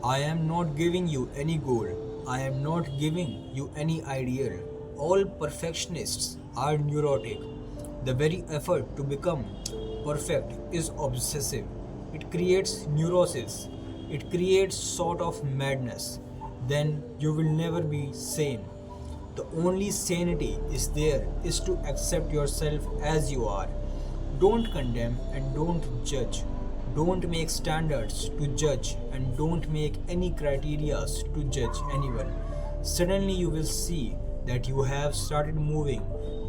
I am not giving you any goal. I am not giving you any ideal. All perfectionists are neurotic. The very effort to become perfect is obsessive. It creates neurosis. It creates sort of madness. Then you will never be sane. The only sanity is there is to accept yourself as you are. Don't condemn and don't judge. Don't make standards to judge and don't make any criterias to judge anyone. Suddenly you will see that you have started moving,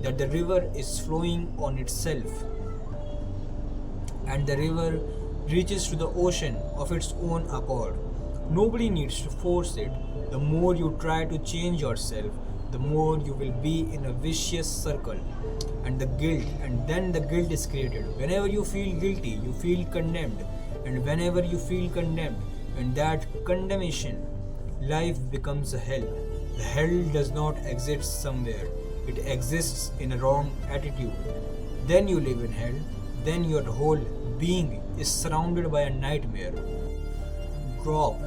that the river is flowing on itself, and the river reaches to the ocean of its own accord. Nobody needs to force it. The more you try to change yourself, the more you will be in a vicious circle. And then the guilt is created. Whenever you feel guilty, you feel condemned. And whenever you feel condemned, and that condemnation, life becomes a hell. The hell does not exist somewhere, it exists in a wrong attitude. Then you live in hell, then your whole being is surrounded by a nightmare. Drop,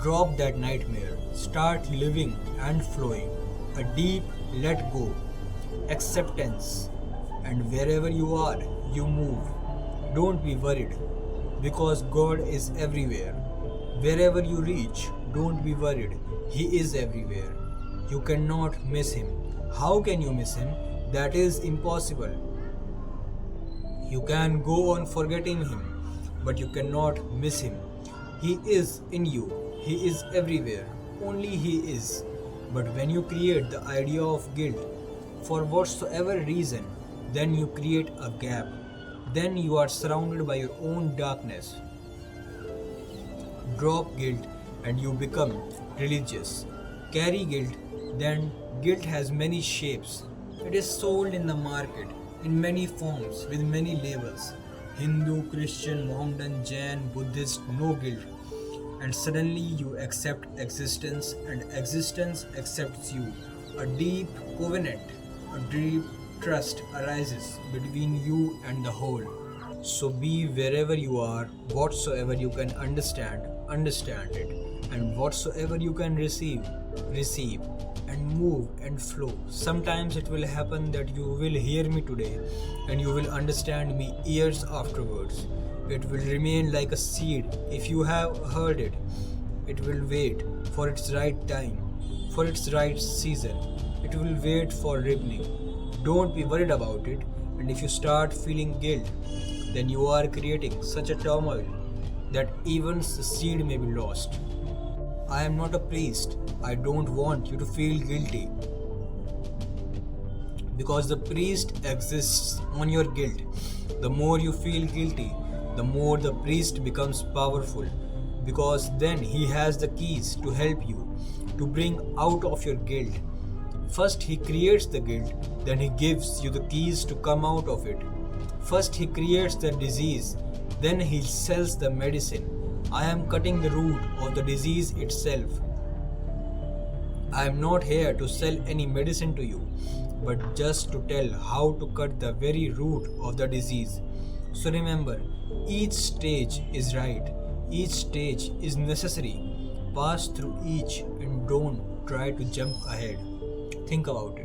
drop that nightmare. Start living and flowing. A deep let go, acceptance, and wherever you are, you move. Don't be worried, because God is everywhere. Wherever you reach, don't be worried. He is everywhere. You cannot miss Him. How can you miss Him? That is impossible. You can go on forgetting Him, but you cannot miss Him. He is in you. He is everywhere. Only He is. But when you create the idea of guilt, for whatsoever reason, then you create a gap. Then you are surrounded by your own darkness. Drop guilt and you become religious. Carry guilt, then guilt has many shapes. It is sold in the market in many forms with many labels. Hindu, Christian, Mohammedan, Jain, Buddhist, no guilt. And suddenly you accept existence and existence accepts you. A deep covenant, a deep trust arises between you and the whole. So be wherever you are, whatsoever you can understand, understand it. And whatsoever you can receive, receive. And move and flow. Sometimes it will happen that you will hear me today and you will understand me years afterwards. It will remain like a seed. If you have heard it, it will wait for its right time, for its right season. It will wait for ripening. Don't be worried about it. And if you start feeling guilt, then you are creating such a turmoil that even the seed may be lost. I am not a priest. I don't want you to feel guilty. Because the priest exists on your guilt. The more you feel guilty, the more the priest becomes powerful. Because then he has the keys to help you, to bring out of your guilt. First he creates the guilt, then he gives you the keys to come out of it. First he creates the disease, then he sells the medicine. I am cutting the root of the disease itself. I am not here to sell any medicine to you, but just to tell how to cut the very root of the disease. So remember, each stage is right, each stage is necessary. Pass through each and don't try to jump ahead. Think about it.